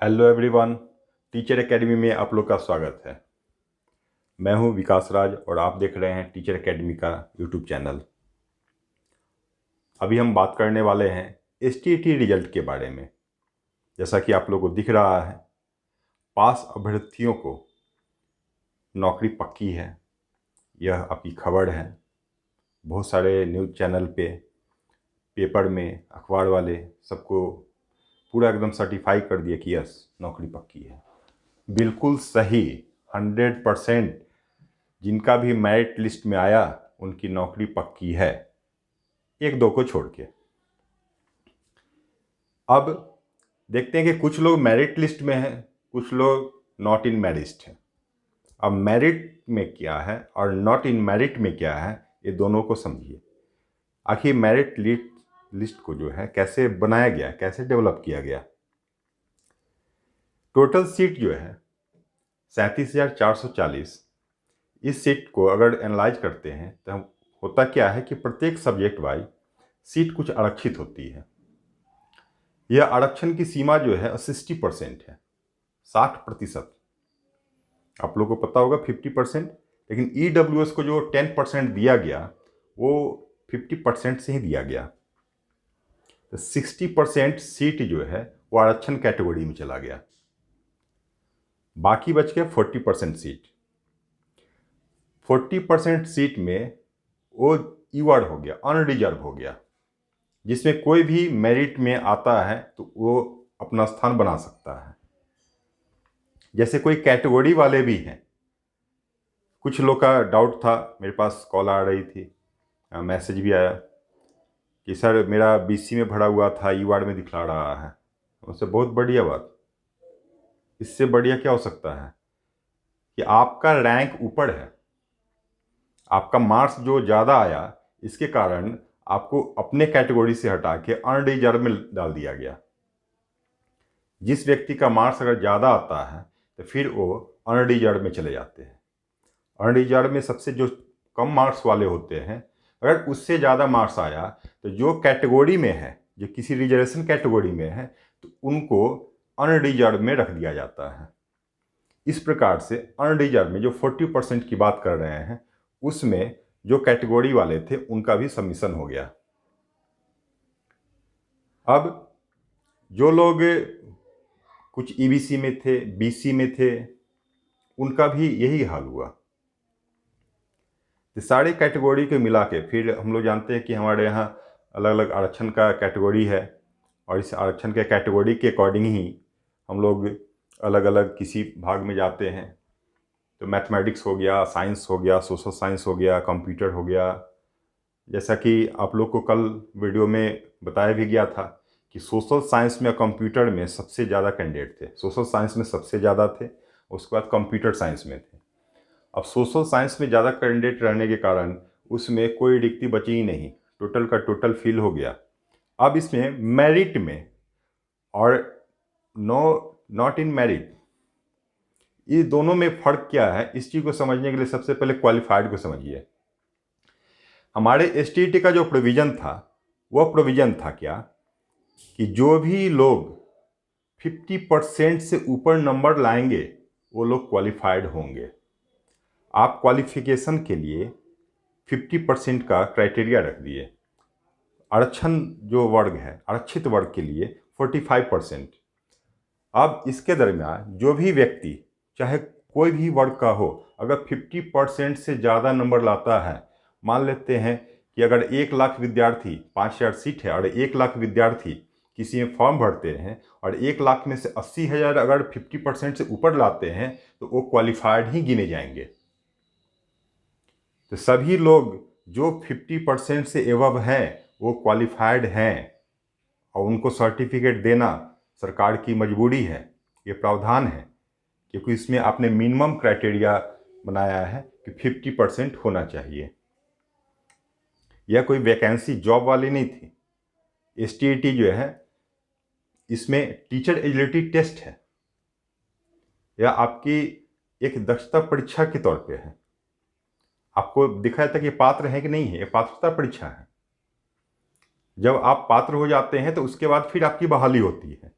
Hello everyone. Teacher academy में आप लोग का स्वागत है। मैं हूं विकास राज और आप देख रहे हैं टीचर एकेडमी का यूट्यूब चैनल। अभी हम बात करने वाले हैं एसटीईटी रिजल्ट के बारे में। जैसा कि आप लोगों को दिख रहा है, पास अभ्यर्थियों को नौकरी पक्की है, यह आपकी खबर है। बहुत सारे न्यूज़ चैनल पे, पेपर में, अखबार वाले सबको पूरा एकदम सर्टिफाई कर दिया कि यस, नौकरी पक्की है। बिल्कुल सही, 100%। जिनका भी मेरिट लिस्ट में आया उनकी नौकरी पक्की है, एक दो को छोड़ के। अब देखते हैं कि कुछ लोग मेरिट लिस्ट में हैं, कुछ लोग नॉट इन मेरिट हैं। अब मेरिट में क्या है और नॉट इन मेरिट में क्या है, ये दोनों को समझिए। आखिर मेरिट लिस्ट को जो है कैसे बनाया गया, कैसे डेवलप किया गया। टोटल सीट जो है 37,440। इस सीट को अगर एनालाइज करते हैं तो हम होता क्या है कि प्रत्येक सब्जेक्ट वाइज सीट कुछ आरक्षित होती है। यह आरक्षण की सीमा जो है 60% है, 60%। आप लोगों को पता होगा 50%, लेकिन ईडब्ल्यूएस को जो 10% दिया गया वो 50% से ही दिया गया। तो 60% सीट जो है वो आरक्षण कैटेगरी में चला गया, बाकी बच गया 40% सीट। 40% सीट में वो ईवर्ड हो गया, अनरिजर्व हो गया, जिसमें कोई भी मेरिट में आता है तो वो अपना स्थान बना सकता है। जैसे कोई कैटेगरी वाले भी हैं। कुछ लोग का डाउट था, मेरे पास कॉल आ रही थी, मैसेज भी आया कि सर मेरा बीसी में भरा हुआ था, ईवार्ड में दिखला रहा है। उससे बहुत बढ़िया बात, इससे बढ़िया क्या हो सकता है कि आपका रैंक ऊपर है, आपका मार्क्स जो ज़्यादा आया, इसके कारण आपको अपने कैटेगरी से हटा के अनरिजर्व में डाल दिया गया। जिस व्यक्ति का मार्क्स अगर ज़्यादा आता है तो फिर वो अनरिजर्व में चले जाते हैं। अनरिजर्व में सबसे जो कम मार्क्स वाले होते हैं, अगर उससे ज़्यादा मार्क्स आया तो जो कैटेगरी में है, जो किसी रिजर्वेशन कैटेगरी में है, तो उनको अनरिजर्व में रख दिया जाता है। इस प्रकार से अनरिजर्व में जो 40% की बात कर रहे हैं, उसमें जो कैटेगरी वाले थे उनका भी सबमिशन हो गया। अब जो लोग कुछ ईबीसी में थे, बीसी में थे, उनका भी यही हाल हुआ। तो सारे कैटेगरी को मिला के फिर हम लोग जानते हैं कि हमारे यहाँ अलग अलग आरक्षण का कैटेगरी है, और इस आरक्षण के कैटेगरी के अकॉर्डिंग ही हम लोग अलग अलग किसी भाग में जाते हैं। तो मैथमेटिक्स हो गया, साइंस हो गया, सोशल साइंस हो गया, कंप्यूटर हो गया। जैसा कि आप लोग को कल वीडियो में बताया भी गया था कि सोशल साइंस में और कंप्यूटर में सबसे ज़्यादा कैंडिडेट थे। सोशल साइंस में सबसे ज़्यादा थे, उसके बाद कंप्यूटर साइंस में थे। अब सोशल साइंस में ज़्यादा कैंडिडेट रहने के कारण उसमें कोई रिक्ति बची ही नहीं, टोटल का टोटल फिल हो गया। अब इसमें मेरिट में और नॉट इन मेरिट, ये दोनों में फ़र्क क्या है, इस चीज़ को समझने के लिए सबसे पहले क्वालिफाइड को समझिए। हमारे एसटीईटी का जो प्रोविज़न था, वह प्रोविज़न था क्या कि जो भी लोग 50% से ऊपर नंबर लाएंगे वो लोग क्वालिफाइड होंगे। आप क्वालिफिकेशन के लिए 50% का क्राइटेरिया रख दिए। आरक्षण जो वर्ग है, आरक्षित वर्ग के लिए 45%। अब इसके दरमियान जो भी व्यक्ति, चाहे कोई भी वर्ग का हो, अगर 50% से ज़्यादा नंबर लाता है, मान लेते हैं कि अगर 1 लाख विद्यार्थी, 5,000 सीट है और 1 लाख विद्यार्थी किसी में फॉर्म भरते हैं और 1 लाख में से 80,000 अगर 50% से ऊपर लाते हैं तो वो क्वालिफाइड ही गिने जाएंगे। तो सभी लोग जो 50% से एवब हैं वो क्वालिफाइड हैं, और उनको सर्टिफिकेट देना सरकार की मजबूरी है, ये प्रावधान है, क्योंकि इसमें आपने मिनिमम क्राइटेरिया बनाया है कि 50% होना चाहिए। यह कोई वैकेंसी जॉब वाली नहीं थी। एसटीईटी जो है, इसमें टीचर एलिजिबिलिटी टेस्ट है, यह आपकी एक दक्षता परीक्षा के तौर पे है। आपको दिखाया था कि पात्र है कि नहीं है, ये पात्रता परीक्षा है। जब आप पात्र हो जाते हैं तो उसके बाद फिर आपकी बहाली होती है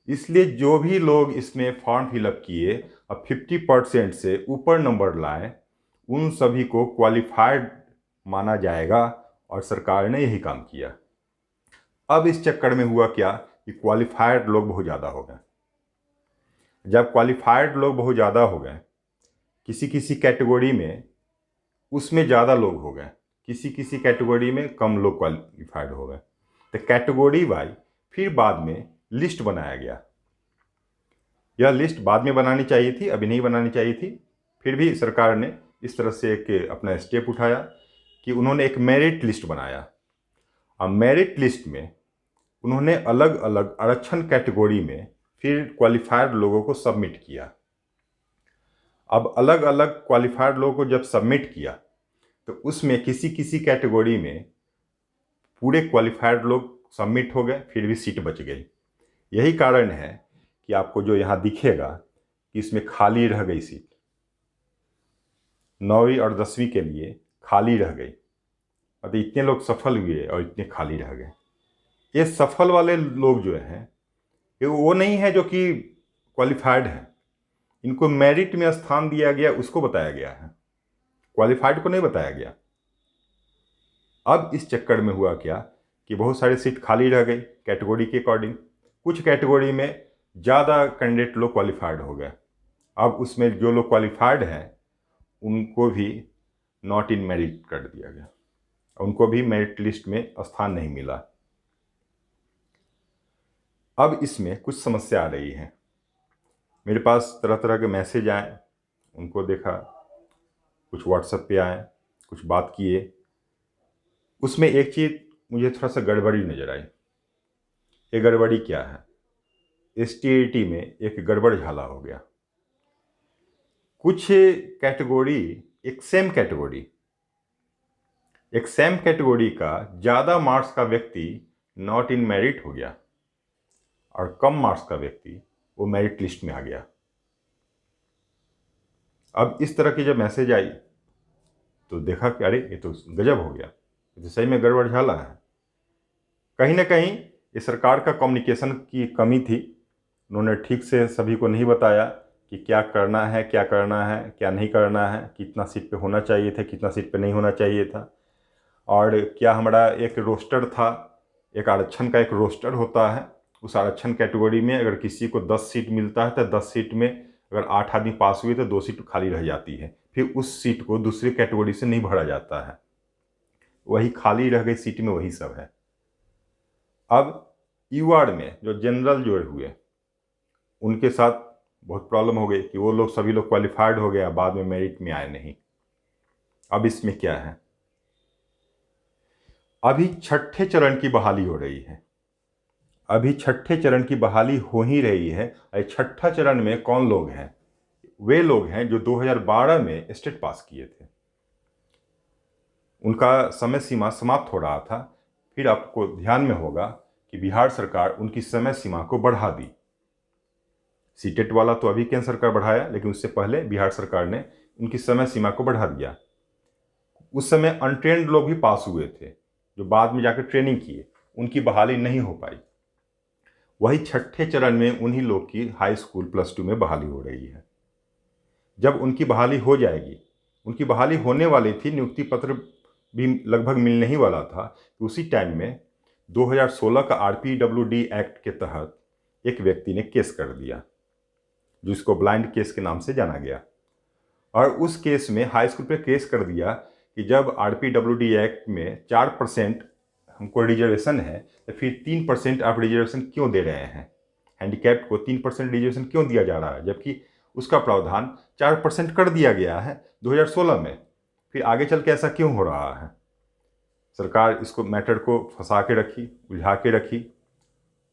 इसलिए जो भी लोग इसमें फॉर्म फिलअप किए अब 50% से ऊपर नंबर लाए उन सभी को क्वालिफाइड माना जाएगा, और सरकार ने यही काम किया। अब इस चक्कर में हुआ क्या कि क्वालिफाइड लोग बहुत ज़्यादा हो गए। जब क्वालिफाइड लोग बहुत ज़्यादा हो गए, किसी किसी कैटेगरी में उसमें ज़्यादा लोग हो गए, किसी किसी कैटेगरी में कम लोग क्वालिफाइड हो गए, तो कैटेगरी वाइज फिर बाद में लिस्ट बनाया गया। यह लिस्ट बाद में बनानी चाहिए थी, अभी नहीं बनानी चाहिए थी। फिर भी सरकार ने इस तरह से एक अपना स्टेप उठाया कि उन्होंने एक मेरिट लिस्ट बनाया। अब मेरिट लिस्ट में उन्होंने अलग अलग आरक्षण कैटेगरी में फिर क्वालिफाइड लोगों को सबमिट किया। अब अलग अलग क्वालिफाइड लोगों को जब सबमिट किया तो उसमें किसी किसी कैटेगरी में पूरे क्वालिफाइड लोग सबमिट हो गए, फिर भी सीट बच गई। यही कारण है कि आपको जो यहाँ दिखेगा कि इसमें खाली रह गई सीट, 9वीं और 10वीं के लिए खाली रह गई। मतलब इतने लोग सफल हुए और इतने खाली रह गए। ये सफल वाले लोग जो हैं ये वो नहीं है जो कि क्वालिफाइड हैं, इनको मेरिट में स्थान दिया गया उसको बताया गया है, क्वालिफाइड को नहीं बताया गया। अब इस चक्कर में हुआ क्या कि बहुत सारी सीट खाली रह गई कैटेगरी के अकॉर्डिंग। कुछ कैटेगरी में ज़्यादा कैंडिडेट लोग क्वालिफाइड हो गए। अब उसमें जो लोग क्वालिफाइड हैं उनको भी नॉट इन मेरिट कर दिया गया, उनको भी मेरिट लिस्ट में स्थान नहीं मिला। अब इसमें कुछ समस्या आ रही है। मेरे पास तरह तरह के मैसेज आए, उनको देखा, कुछ व्हाट्सएप पे आए, कुछ बात किए। उसमें एक चीज़ मुझे थोड़ा सा गड़बड़ी नज़र आई। ये गड़बड़ी क्या है? STAT में एक गड़बड़ झाला हो गया। कुछ कैटेगरी एक सेम कैटेगरी का ज़्यादा मार्क्स का व्यक्ति नॉट इन मेरिट हो गया और कम मार्क्स का व्यक्ति वो मेरिट लिस्ट में आ गया। अब इस तरह की जब मैसेज आई तो देखा कि अरे ये तो गजब हो गया, ये तो सही में गड़बड़ झाला है। कहीं ना कहीं ये सरकार का कम्युनिकेशन की कमी थी। उन्होंने ठीक से सभी को नहीं बताया कि क्या करना है, क्या करना है, क्या नहीं करना है, कितना सीट पे होना चाहिए था, कितना सीट पे नहीं होना चाहिए था, और क्या हमारा एक रोस्टर था, एक आरक्षण का एक रोस्टर होता है। उस आरक्षण कैटेगरी में अगर किसी को 10 सीट मिलता है तो 10 सीट में अगर 8 आदमी पास हुए तो 2 सीट खाली रह जाती है, फिर उस सीट को दूसरी कैटेगरी से नहीं भरा जाता है, वही खाली रह गई सीट में वही सब है। अब यूआर में जो जनरल जो हुए उनके साथ बहुत प्रॉब्लम हो गई कि वो लोग सभी लोग क्वालिफाइड हो गया, बाद में मेरिट में आए नहीं। अब इसमें क्या है, अभी छठे चरण की बहाली हो रही है। अभी छठे चरण की बहाली हो ही रही है। छठा चरण में कौन लोग हैं? वे लोग हैं जो 2012 में स्टेट पास किए थे, उनका समय सीमा समाप्त हो रहा था। फिर आपको ध्यान में होगा कि बिहार सरकार उनकी समय सीमा को बढ़ा दी। सीटेट वाला तो अभी केंद्र सरकार बढ़ाया, लेकिन उससे पहले बिहार सरकार ने उनकी समय सीमा को बढ़ा दिया। उस समय अनट्रेंड लोग भी पास हुए थे जो बाद में जाकर ट्रेनिंग किए, उनकी बहाली नहीं हो पाई। वही छठे चरण में उन्हीं लोग की हाई स्कूल +2 में बहाली हो रही है। जब उनकी बहाली हो जाएगी, उनकी बहाली होने वाली थी, नियुक्ति पत्र भी लगभग मिलने ही वाला था, तो उसी टाइम में 2016 का RPWD एक्ट के तहत एक व्यक्ति ने केस कर दिया जिसको ब्लाइंड केस के नाम से जाना गया। और उस केस में हाई स्कूल पे केस कर दिया कि जब RPWD एक्ट में 4% हमको रिजर्वेशन है तो फिर 3% आप रिजर्वेशन क्यों दे रहे हैं? हैंडीकैप्ड को 3% रिजर्वेशन क्यों दिया जा रहा है, जबकि उसका प्रावधान 4% कर दिया गया है 2016 में। फिर आगे चल के ऐसा क्यों हो रहा है? सरकार इसको मैटर को फंसा के रखी, उलझा के रखी,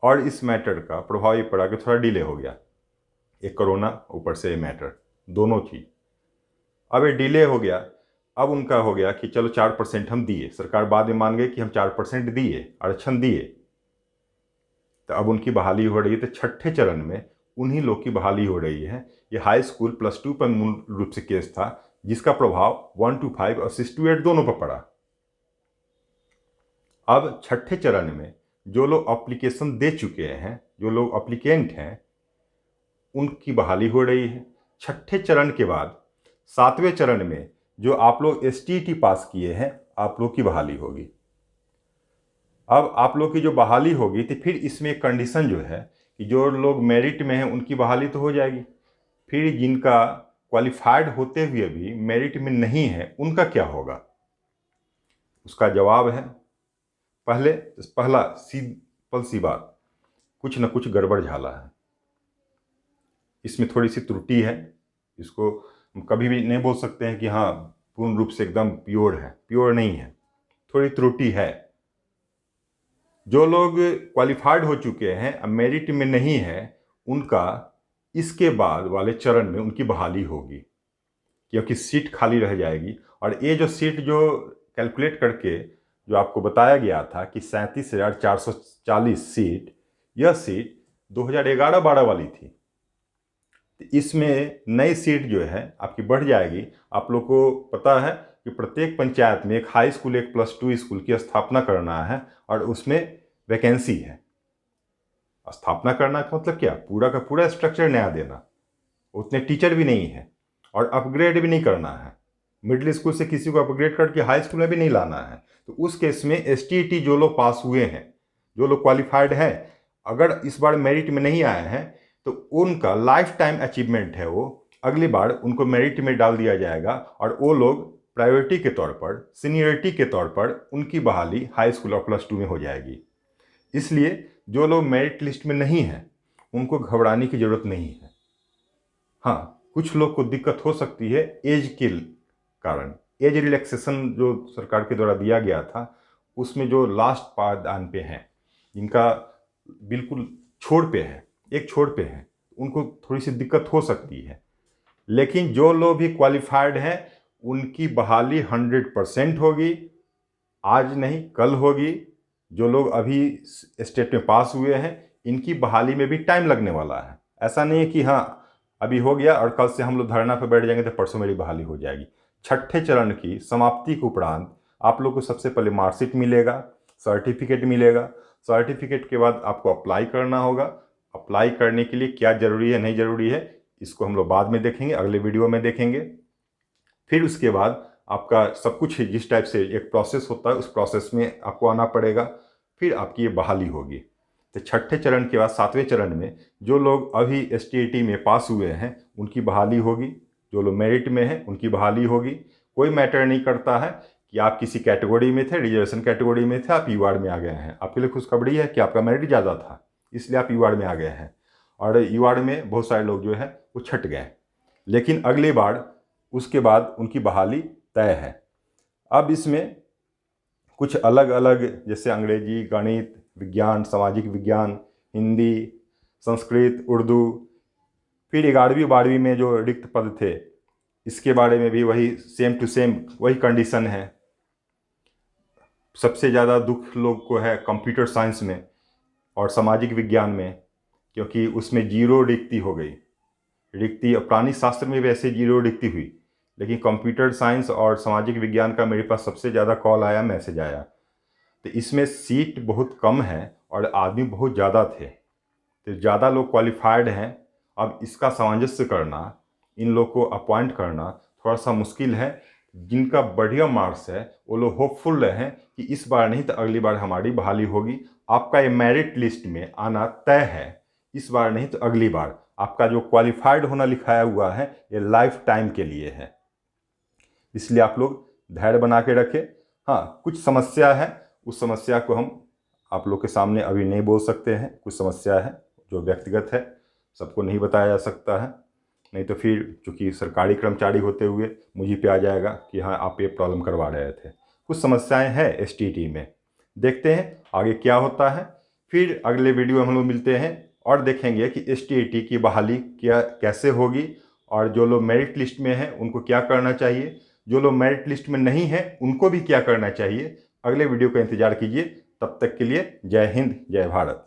और इस मैटर का प्रभाव ये पड़ा कि थोड़ा डिले हो गया। एक कोरोना, ऊपर से ये मैटर, दोनों चीज़। अब ये डिले हो गया। अब उनका हो गया कि चलो 4% हम दिए, सरकार बाद में मान गई कि हम 4% दिए, आरक्षण दिए, तो अब उनकी बहाली हो रही है। तो छठे चरण में उन्हीं लोग की बहाली हो रही है। ये हाई स्कूल +2 पर मूल रूप से केस था जिसका प्रभाव 1 to 5 और 6 to 8 दोनों पर पड़ा। अब छठे चरण में जो लोग एप्लीकेशन दे चुके हैं, जो लोग एप्लीकेंट हैं, उनकी बहाली हो रही है। छठे चरण के बाद सातवें चरण में जो आप लोग एसटीईटी पास किए हैं, आप लोग की बहाली होगी। अब आप लोग की जो बहाली होगी तो फिर इसमें एक कंडीशन जो है कि जो लोग मेरिट में हैं उनकी बहाली तो हो जाएगी, फिर जिनका क्वालिफाइड होते हुए भी मेरिट में नहीं है उनका क्या होगा? उसका जवाब है, पहला सिंपल सी बात, कुछ न कुछ गड़बड़ झाला है, इसमें थोड़ी सी त्रुटि है। इसको हम कभी भी नहीं बोल सकते हैं कि हाँ पूर्ण रूप से एकदम प्योर है, प्योर नहीं है, थोड़ी त्रुटि है। जो लोग क्वालिफाइड हो चुके हैं अब मेरिट में नहीं है, उनका इसके बाद वाले चरण में उनकी बहाली होगी, क्योंकि सीट खाली रह जाएगी। और ये जो सीट जो कैलकुलेट करके जो आपको बताया गया था कि 37,440 सीट, यह सीट 2011-12 वाली थी। तो इसमें नई सीट जो है आपकी बढ़ जाएगी। आप लोग को पता है कि प्रत्येक पंचायत में एक हाई स्कूल, एक +2 स्कूल की स्थापना करना है और उसमें वैकेंसी है। स्थापना करना का मतलब क्या? पूरा का पूरा स्ट्रक्चर नया देना, उतने टीचर भी नहीं है और अपग्रेड भी नहीं करना है। मिडिल स्कूल से किसी को अपग्रेड करके हाई स्कूल में भी नहीं लाना है। तो उस केस में एसटीईटी जो लोग पास हुए हैं, जो लोग क्वालिफाइड हैं, अगर इस बार मेरिट में नहीं आए हैं तो उनका लाइफ टाइम अचीवमेंट है, वो अगली बार उनको मेरिट में डाल दिया जाएगा और वो लोग प्रायोरिटी के तौर पर, सीनियरिटी के तौर पर उनकी बहाली हाई स्कूल और +2 में हो जाएगी। इसलिए जो लोग मेरिट लिस्ट में नहीं हैं उनको घबराने की ज़रूरत नहीं है। हाँ, कुछ लोग को दिक्कत हो सकती है एज के कारण। एज रिलैक्सेशन जो सरकार के द्वारा दिया गया था उसमें जो लास्ट पायदान पे हैं, जिनका बिल्कुल छोर पे है, एक छोर पे है, उनको थोड़ी सी दिक्कत हो सकती है। लेकिन जो लोग भी क्वालिफाइड हैं उनकी बहाली 100% होगी, आज नहीं कल होगी। जो लोग अभी स्टेट में पास हुए हैं इनकी बहाली में भी टाइम लगने वाला है। ऐसा नहीं है कि हाँ अभी हो गया और कल से हम लोग धरना पर बैठ जाएंगे तो परसों मेरी बहाली हो जाएगी। छठे चरण की समाप्ति के उपरांत आप लोग को सबसे पहले मार्कशीट मिलेगा, सर्टिफिकेट मिलेगा। सर्टिफिकेट के बाद आपको अप्लाई करना होगा। अप्लाई करने के लिए क्या ज़रूरी है, नहीं ज़रूरी है, इसको हम लोग बाद में देखेंगे, अगले वीडियो में देखेंगे। फिर उसके बाद आपका सब कुछ जिस टाइप से एक प्रोसेस होता है उस प्रोसेस में आपको आना पड़ेगा, फिर आपकी ये बहाली होगी। तो छठे चरण के बाद सातवें चरण में जो लोग अभी एसटीईटी में पास हुए हैं उनकी बहाली होगी, जो लोग मेरिट में हैं उनकी बहाली होगी। कोई मैटर नहीं करता है कि आप किसी कैटेगरी में थे, रिजर्वेशन कैटेगरी में थे, आप यूआर में आ गए हैं। आपके लिए खुशखबरी है कि आपका मेरिट ज़्यादा था इसलिए आप यूआर में आ गए हैं, और यूआर में बहुत सारे लोग जो है वो छट गए। लेकिन अगली बार उसके बाद उनकी बहाली तय है। अब इसमें कुछ अलग अलग, जैसे अंग्रेजी, गणित, विज्ञान, सामाजिक विज्ञान, हिंदी, संस्कृत, उर्दू, फिर 11वीं 12वीं में जो रिक्त पद थे इसके बारे में भी वही सेम टू सेम वही कंडीशन है। सबसे ज़्यादा दुख लोग को है कंप्यूटर साइंस में और सामाजिक विज्ञान में, क्योंकि उसमें 0 रिक्ति हो गई। रिक्ति प्राणी शास्त्र में भी ऐसे 0 रिक्ति हुई, लेकिन कंप्यूटर साइंस और सामाजिक विज्ञान का मेरे पास सबसे ज़्यादा कॉल आया, मैसेज आया। तो इसमें सीट बहुत कम है और आदमी बहुत ज़्यादा थे, तो ज़्यादा लोग क्वालिफाइड हैं। अब इसका सामंजस्य करना, इन लोग को अपॉइंट करना थोड़ा सा मुश्किल है। जिनका बढ़िया मार्क्स है वो लोग होपफुल रहें कि इस बार नहीं तो अगली बार हमारी बहाली होगी। आपका ये मेरिट लिस्ट में आना तय है, इस बार नहीं तो अगली बार। आपका जो क्वालिफाइड होना लिखाया हुआ है ये लाइफ टाइम के लिए है, इसलिए आप लोग धैर्य बना के रखें। हाँ, कुछ समस्या है, उस समस्या को हम आप लोग के सामने अभी नहीं बोल सकते हैं। कुछ समस्या है जो व्यक्तिगत है, सबको नहीं बताया जा सकता है, नहीं तो फिर चूँकि सरकारी कर्मचारी होते हुए मुझे पे आ जाएगा कि हाँ आप ये प्रॉब्लम करवा रहे थे। कुछ समस्याएं हैं एसटीईटी में, देखते हैं आगे क्या होता है। फिर अगले वीडियो में हम लोग मिलते हैं और देखेंगे कि एसटीईटी की बहाली क्या कैसे होगी, और जो लोग मेरिट लिस्ट में हैं उनको क्या करना चाहिए, जो लोग मेरिट लिस्ट में नहीं हैं उनको भी क्या करना चाहिए। अगले वीडियो का इंतजार कीजिए। तब तक के लिए जय हिंद, जय भारत।